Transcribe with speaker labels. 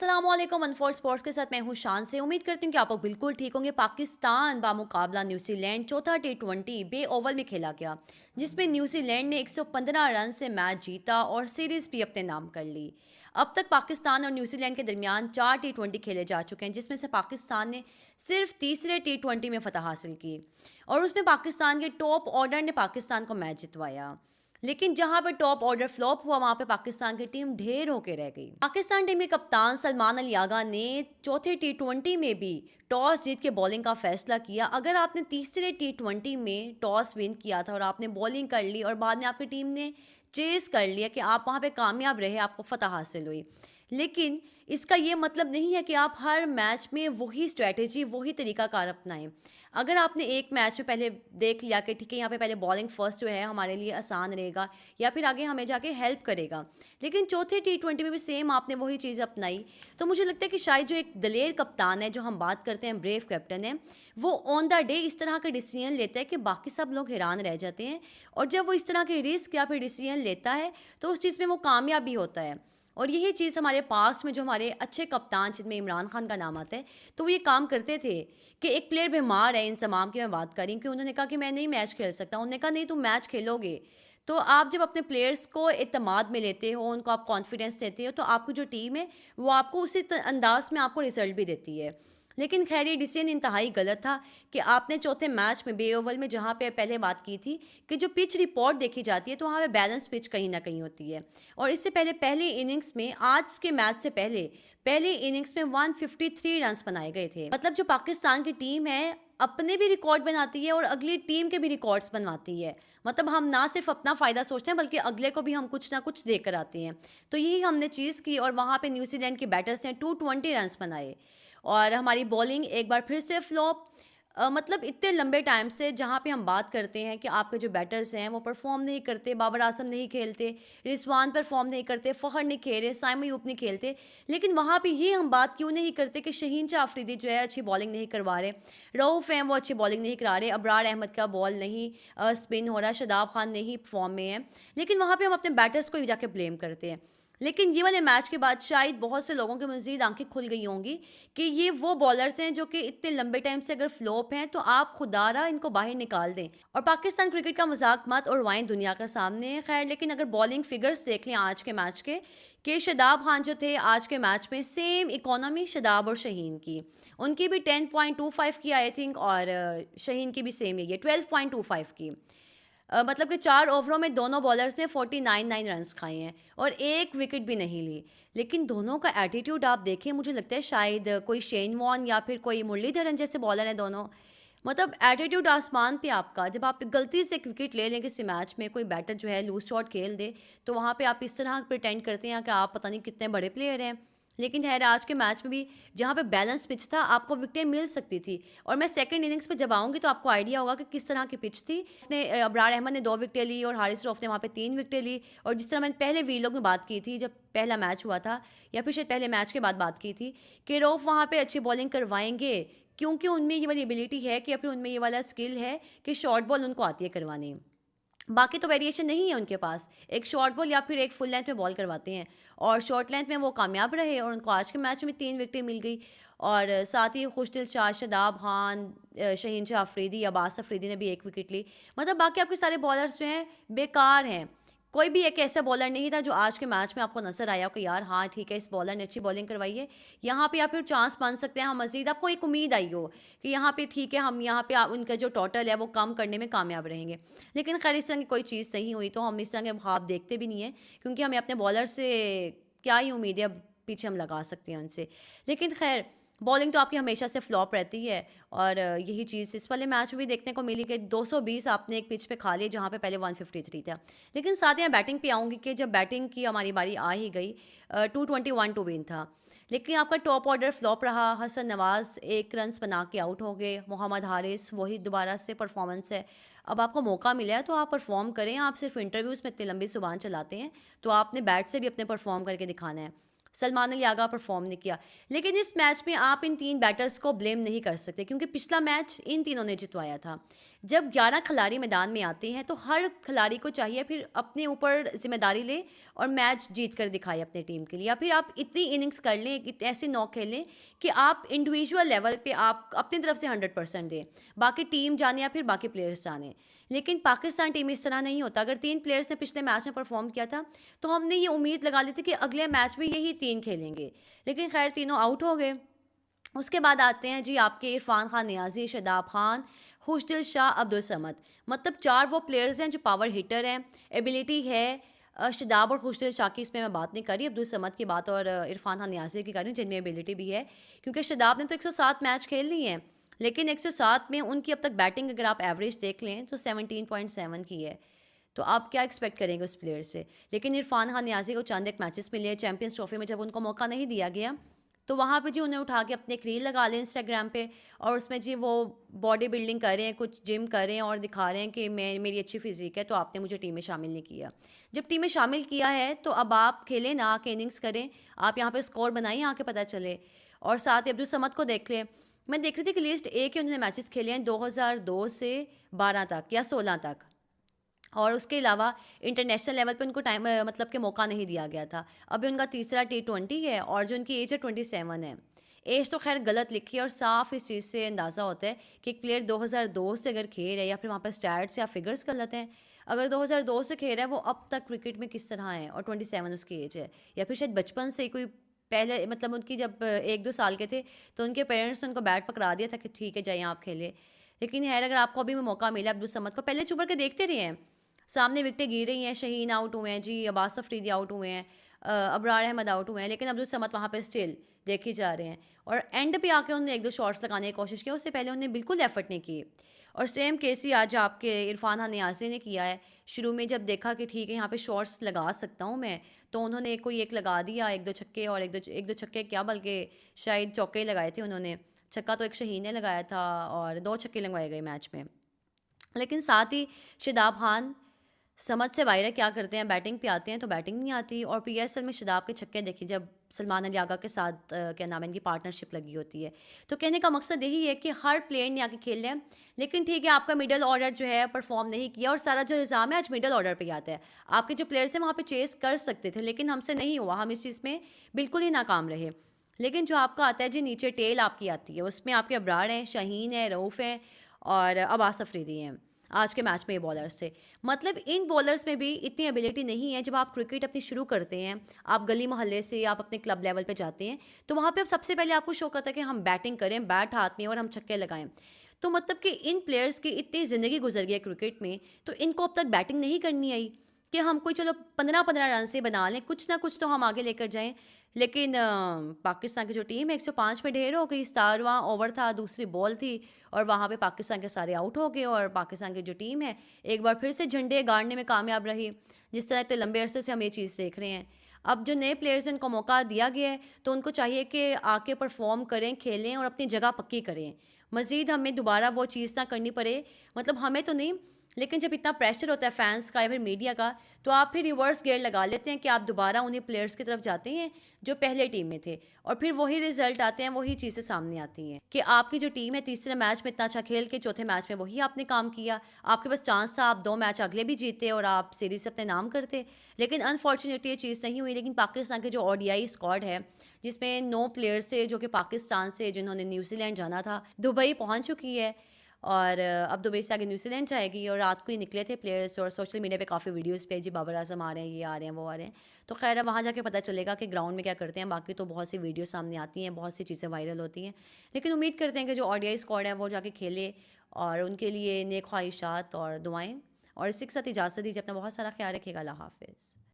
Speaker 1: अस्सलामुअलैकुम unfold sports के साथ मैं हूं शान से। उम्मीद करती हूं कि आप लोग बिल्कुल ठीक होंगे। पाकिस्तान बामुकाबला न्यूजीलैंड चौथा टी20 बे ओवल में खेला गया, जिसमें न्यूजीलैंड ने 115 रन से मैच जीता और सीरीज भी अपने नाम कर ली। अब तक पाकिस्तान और न्यूजीलैंड के दरमियान 4 टी20 खेले जा चुके हैं, जिसमें से पाकिस्तान ने सिर्फ तीसरे टी20 में फतह हासिल की और उसमें पाकिस्तान के टॉप ऑर्डर ने पाकिस्तान को मैच जितवाया। लेकिन जहां पर टॉप ऑर्डर फ्लॉप हुआ, वहां पे पाकिस्तान की टीम ढेर होके रह गई। पाकिस्तान टीम के कप्तान सलमान अली आगा ने चौथे टी20 में भी टॉस जीत के बॉलिंग का फैसला किया। अगर आपने तीसरे टी20 में टॉस विन किया था और आपने बॉलिंग कर ली और बाद में आपकी टीम ने चेस कर लिया कि आप वहां पे कामयाब रहे, आपको फतह हासिल हुई, लेकिन इसका ये मतलब नहीं है कि आप हर मैच में वही स्ट्रैटेजी वही तरीकाकार अपनाएं। अगर आपने एक मैच में पहले देख लिया कि ठीक है, यहाँ पे पहले बॉलिंग फर्स्ट जो है हमारे लिए आसान रहेगा या फिर आगे हमें जाके हेल्प करेगा, लेकिन चौथे टी20 में भी सेम आपने वही चीज़ अपनाई, तो मुझे लगता है कि शायद जो एक दलेर कप्तान है, जो हम बात करते हैं ब्रेव कैप्टन है, वो ऑन द डे इस तरह का डिसीजन लेता है कि बाकी सब लोग हैरान रह जाते हैं। और जब वो इस तरह के रिस्क या फिर डिसीजन लेता है तो उस चीज़ में वो कामयाब भी होता है। और यही चीज़ हमारे पास में जो हमारे अच्छे कप्तान, जिनमें इमरान खान का नाम आता है, तो वो ये काम करते थे कि एक प्लेयर बीमार है, इंजमाम की मैं बात कर रही हूँ, कि उन्होंने कहा कि मैं नहीं मैच खेल सकता। उन्होंने कहा नहीं, तुम मैच खेलोगे। तो आप जब अपने प्लेयर्स को एतमाद में लेते हो, उनको आप कॉन्फिडेंस देते हो, तो आपकी जो टीम है वो आपको उसी अंदाज में आपको रिजल्ट भी देती है। लेकिन खैर, ये डिसीजन इंतहाई गलत था कि आपने चौथे मैच में बे ओवल में, जहाँ पे पहले बात की थी कि जो पिच रिपोर्ट देखी जाती है, तो वहाँ पे बैलेंस पिच कहीं ना कहीं होती है। और इससे पहले पहली इनिंग्स में, आज के मैच से पहले पहली इनिंग्स में 153 रन्स बनाए गए थे। मतलब जो पाकिस्तान की टीम है, अपने भी रिकॉर्ड बनाती है और अगली टीम के भी रिकॉर्ड्स बनवाती है। मतलब हम ना सिर्फ अपना फ़ायदा सोचते हैं, बल्कि अगले को भी हम कुछ ना कुछ देकर आते हैं। तो यही हमने चीज़ की और वहाँ पे न्यूजीलैंड के बैटर्स ने 220 रन्स बनाए और हमारी बॉलिंग एक बार फिर से फ्लॉप। मतलब इतने लंबे टाइम से जहाँ पे हम बात करते हैं कि आपके जो बैटर्स हैं वो परफॉर्म नहीं करते, बाबर आजम नहीं खेलते, रिजवान परफॉर्म नहीं करते, फ़खर नहीं खेल, साइम अयूब नहीं खेलते, लेकिन वहाँ पे ये हम बात क्यों नहीं करते कि शहीन शाह अफरीदी जो है अच्छी बॉलिंग नहीं करवा रहे, रऊफ़ हैं वो अच्छी बॉलिंग नहीं करा रहे, अबरार अहमद का बॉल नहीं स्पिन हो रहा, शादाब खान नहीं फॉर्म में है, लेकिन वहाँ पे हम अपने बैटर्स को ही जाके ब्लेम करते हैं। लेकिन ये वाले मैच के बाद शायद बहुत से लोगों की मज़ीद आंखें खुल गई होंगी कि ये वो बॉलर्स हैं जो कि इतने लंबे टाइम से अगर फ्लॉप हैं, तो आप खुदारा इनको बाहर निकाल दें और पाकिस्तान क्रिकेट का मजाक मत उड़वाएं दुनिया के सामने। खैर, लेकिन अगर बॉलिंग फिगर्स देख लें आज के मैच के, कि शादाब खान जो थे आज के मैच में सेम इकोनॉमी शादाब और शहीन की, उनकी भी 10.25 की आई थिंक, और शहीन की भी सेम ही है 12.25 की। मतलब कि 4 ओवरों में दोनों बॉलर्स ने 49 रन्स खाए हैं और एक विकेट भी नहीं ली। लेकिन दोनों का एटीट्यूड आप देखें, मुझे लगता है शायद कोई शेन वॉर्न या फिर कोई मुरलीधरन जैसे बॉलर हैं दोनों। मतलब एटीट्यूड आसमान पे आपका। जब आप गलती से एक विकेट ले लें किसी मैच में, कोई बैटर जो है लूज शॉट खेल दे, तो वहाँ पे आप इस तरह प्रिटेंड करते हैं कि आप पता नहीं कितने बड़े प्लेयर हैं। लेकिन खैर, आज के मैच में भी जहाँ पे बैलेंस पिच था, आपको विकेटें मिल सकती थी। और मैं सेकंड इनिंग्स पे जब आऊँगी तो आपको आइडिया होगा कि किस तरह की पिच थी। उसने अबरार अहमद ने 2 विकेटें ली और हारिस रऊफ ने वहाँ पे 3 विकेटें ली। और जिस तरह मैंने पहले वीलॉग में बात की थी, जब पहला मैच हुआ था या फिर शायद पहले मैच के बाद बात की थी, कि रऊफ वहाँ पे अच्छी बॉलिंग करवाएँगे, क्योंकि उनमें ये वाली एबिलिटी है कि या फिर उनमें ये वाला स्किल है कि शॉर्ट बॉल उनको आती है करवानी। बाकी तो वेरिएशन नहीं है उनके पास। एक शॉर्ट बॉल या फिर एक फुल लेंथ में बॉल करवाते हैं और शॉर्ट लेंथ में वो कामयाब रहे और उनको आज के मैच में 3 विकेटें मिल गई। और साथ ही खुशदिल शाह, शादाब खान, शहीन शाह अफरीदी, अब्बास अफरीदी ने भी 1 विकेट ली। मतलब बाकी आपके सारे बॉलर्स जो हैं बेकार हैं। कोई भी एक ऐसा बॉलर नहीं था जो आज के मैच में आपको नज़र आया हो कि यार हाँ ठीक है, इस बॉलर ने अच्छी बॉलिंग करवाई है, यहाँ पे या फिर चांस बन सकते हैं हम मज़ीद, आपको एक उम्मीद आई हो कि यहाँ पे ठीक है, हम यहाँ पे उनका जो टोटल है वो कम करने में कामयाब रहेंगे। लेकिन खैर, इस तरह की कोई चीज़ नहीं हुई, तो हम इस तरह के ख्वाब देखते भी नहीं हैं, क्योंकि हमें अपने बॉलर से क्या ही उम्मीद है, अब पीछे हम लगा सकते हैं उनसे। लेकिन खैर, बॉलिंग तो आपकी हमेशा से फ्लॉप रहती है और यही चीज़ इस वाले मैच में भी देखने को मिली कि 220 आपने एक पिच पे खा लिए, जहाँ पे पहले 153 था। लेकिन साथ ही मैं बैटिंग पे आऊँगी कि जब बैटिंग की हमारी बारी आ ही गई, 221 टू विन था, लेकिन आपका टॉप ऑर्डर फ्लॉप रहा। हसन नवाज़ 1 रन्स बना के आउट हो गए। मोहम्मद हारिस वही दोबारा से परफॉर्मेंस है। अब आपको मौका मिला है तो आप परफॉर्म करें। आप सिर्फ इंटरव्यूज़ में इतनी लंबी ज़ुबान चलाते हैं, तो आपने बैट से भी अपने परफॉर्म करके दिखाना है। सलमान अली आगा परफॉर्म नहीं किया, लेकिन इस मैच में आप इन 3 बैटर्स को ब्लेम नहीं कर सकते, क्योंकि पिछला मैच इन तीनों ने जितवाया था। जब 11 खिलाड़ी मैदान में आते हैं तो हर खिलाड़ी को चाहिए फिर अपने ऊपर ज़िम्मेदारी ले और मैच जीत कर दिखाए अपने टीम के लिए, या फिर आप इतनी इनिंग्स कर लें, ऐसे नॉक खेलें कि आप इंडिविजुअल लेवल पे आप अपनी तरफ से 100% दें, बाकी टीम जाने या फिर बाकी प्लेयर्स जाने। लेकिन पाकिस्तान टीम में इस तरह नहीं होता। अगर 3 प्लेयर्स ने पिछले मैच में परफॉर्म किया था तो हमने ये उम्मीद लगा ली थी कि अगले मैच में यही 3 खेलेंगे, लेकिन खैर तीनों आउट हो गए। उसके बाद आते हैं जी आपके इरफान खान नियाजी, शादाब खान, खुशदिल शाह, अब्दुल समद। मतलब 4 वो प्लेयर्स हैं जो पावर हिटर हैं, एबिलिटी है। शादाब और खुशदिल शाह की इसमें मैं बात नहीं कर रही, अब्दुल समद की बात और इरफान खान नियाजी की कर रही हूँ, जिनमें एबिलिटी भी है। क्योंकि शादाब ने तो 107 मैच खेल लिए हैं, लेकिन 107 में उनकी अब तक बैटिंग अगर आप एवरेज देख लें तो 17.7 की है। तो आप क्या एक्सपेक्ट करेंगे उस प्लेयर से? लेकिन इरफान खान नियाजी को चंद एक मैचेस मिले चैंपियंस ट्रॉफी में, जब उनको मौका नहीं दिया गया तो वहाँ पे जी उन्हें उठा के अपने एक रील लगा लें इंस्टाग्राम पे, और उसमें जी वो बॉडी बिल्डिंग कर रहे हैं, कुछ जिम कर रहे हैं और दिखा रहे हैं कि मैं, मेरी अच्छी फिजिक है तो आपने मुझे टीम में शामिल नहीं किया। जब टीम में शामिल किया है तो अब आप खेलें ना, आके इनिंग्स करें, आप यहाँ पे स्कोर बनाइए, आके पता चले। और साथ ही अब्दुल समद को देख लें, मैं देख रही थी कि लिस्ट ए के उन्होंने मैचेस खेले हैं 2002 से 12 तक या 16 तक, और उसके अलावा इंटरनेशनल लेवल पे उनको टाइम मतलब कि मौका नहीं दिया गया था। अभी उनका तीसरा T20 है और जो उनकी एज है 27 है। एज तो खैर गलत लिखी है और साफ इस चीज़ से अंदाज़ा होता है कि एक प्लेयर 2002 से अगर खेल रहा है या फिर वहाँ पर स्टैट्स या फिगर्स गलत हैं। अगर 2002 से खेल रहा है वो अब तक क्रिकेट में किस तरह है, और 27 उसकी एज है, या फिर शायद बचपन से ही कोई पहले मतलब उनकी जब 1-2 साल के थे तो उनके पेरेंट्स ने उनको बैट पकड़ा दिया था कि ठीक है जाइए आप खेले। लेकिन खैर अगर आपको अभी भी मौका मिला अब्दुल समद को, पहले चुप के देखते रहे हैं, सामने विकेटें गिर रही हैं, शहीन आउट हुए हैं जी, अब्बास अफरीदी आउट हुए हैं, अबरार अहमद आउट हुए हैं, लेकिन अब्दुल समद वहाँ पे स्टिल देखे जा रहे हैं। और एंड पे आके उन्होंने 1-2 शॉट्स लगाने की कोशिश की, उससे पहले उन्होंने बिल्कुल एफर्ट नहीं किए। और सेम केस ही आज आपके इरफान खान नियाज़ी ने किया है। शुरू में जब देखा कि ठीक है यहाँ पे शॉट्स लगा सकता हूँ मैं, तो उन्होंने कोई एक लगा दिया, 1-2 छक्के, और 1-2 छक्के क्या बल्कि शायद चौके ही लगाए थे उन्होंने। छक्का तो एक शहीन ने लगाया था और 2 छक्के लगवाए गए मैच में। लेकिन साथ ही शादाब खान समझ से बाहर है, क्या करते हैं, बैटिंग पे आते हैं तो बैटिंग नहीं आती। और पीएसएल में शादाब के छक्के देखिए, जब सलमान अली आगा के साथ क्या नाम है, इनकी पार्टनरशिप लगी होती है। तो कहने का मकसद यही है कि हर प्लेयर ने आके खेल लें, लेकिन ठीक है आपका मिडल ऑर्डर जो है परफॉर्म नहीं किया, और सारा जो इल्ज़ाम है आज मिडल ऑर्डर पे ही आता है। आपके जो प्लेयर्स हैं वहाँ पे चेस कर सकते थे, लेकिन हमसे नहीं हुआ, हम इस चीज़ में बिल्कुल ही नाकाम रहे। लेकिन जो आपका आता है जी नीचे टेल आपकी आती है, उसमें आपके अबरार हैं, शाहीन है, रऊफ़ हैं और अब्बास अफरीदी हैं आज के मैच में ये बॉलर्स से। मतलब इन बॉलर्स में भी इतनी एबिलिटी नहीं है। जब आप क्रिकेट अपनी शुरू करते हैं, आप गली मोहल्ले से आप अपने क्लब लेवल पे जाते हैं, तो वहाँ पे अब सबसे पहले आपको शौक आता है कि हम बैटिंग करें, बैट हाथ में और हम छक्के लगाएं। तो मतलब कि इन प्लेयर्स की इतनी ज़िंदगी गुजर गई है क्रिकेट में, तो इनको अब तक बैटिंग नहीं करनी आई कि हम कोई चलो 15-15 रन से बना लें, कुछ ना कुछ तो हम आगे लेकर जाएं। लेकिन पाकिस्तान की जो टीम है 105 पे ढेर हो गई, 17वां ओवर था, दूसरी बॉल थी और वहाँ पे पाकिस्तान के सारे आउट हो गए, और पाकिस्तान की जो टीम है एक बार फिर से झंडे गाड़ने में कामयाब रही। जिस तरह इतने लंबे अरसे से हम ये चीज़ देख रहे हैं। अब जो नए प्लेयर्स हैं उनको मौका दिया गया है, तो उनको चाहिए कि आके परफॉर्म करें, खेलें और अपनी जगह पक्की करें। मज़ीद हमें दोबारा वो चीज़ ना करनी पड़े, मतलब हमें तो नहीं, लेकिन जब इतना प्रेशर होता है फैंस का या फिर मीडिया का, तो आप फिर रिवर्स गियर लगा लेते हैं कि आप दोबारा उन्हीं प्लेयर्स की तरफ जाते हैं जो पहले टीम में थे, और फिर वही रिजल्ट आते हैं, वही चीज़ें सामने आती हैं कि आपकी जो टीम है तीसरे मैच में इतना अच्छा खेल के चौथे मैच में वही आपने काम किया। आपके पास चांस था, आप 2 मैच अगले भी जीते और आप सीरीज से अपने नाम करते, लेकिन अनफॉर्चुनेटली ये चीज़ नहीं हुई। लेकिन पाकिस्तान के जो ओडीआई स्क्वाड है, जिसमें 9 प्लेयर्स थे जो कि पाकिस्तान से, जिन्होंने न्यूजीलैंड जाना था, दुबई पहुंच चुकी है, और अब दुबई से आगे न्यूजीलैंड जाएगी। और रात को ही निकले थे प्लेयर्स, और सोशल मीडिया पे काफ़ी वीडियोस पे जी बाबर आजम आ रहे हैं, ये आ रहे हैं, वो आ रहे हैं। तो खैर अब वहाँ जाके पता चलेगा कि ग्राउंड में क्या करते हैं। बाकी तो बहुत सी वीडियो सामने आती हैं, बहुत सी चीज़ें वायरल होती हैं, लेकिन उम्मीद करते हैं कि जो ओडीआई स्क्वाड है वो जाके खेले, और उनके लिए नेक ख्वाहिशात और दुआएं। और इसी के साथ इजाज़त दीजिए, अपना बहुत सारा ख्याल रखिएगा। अल्लाह हाफिज़।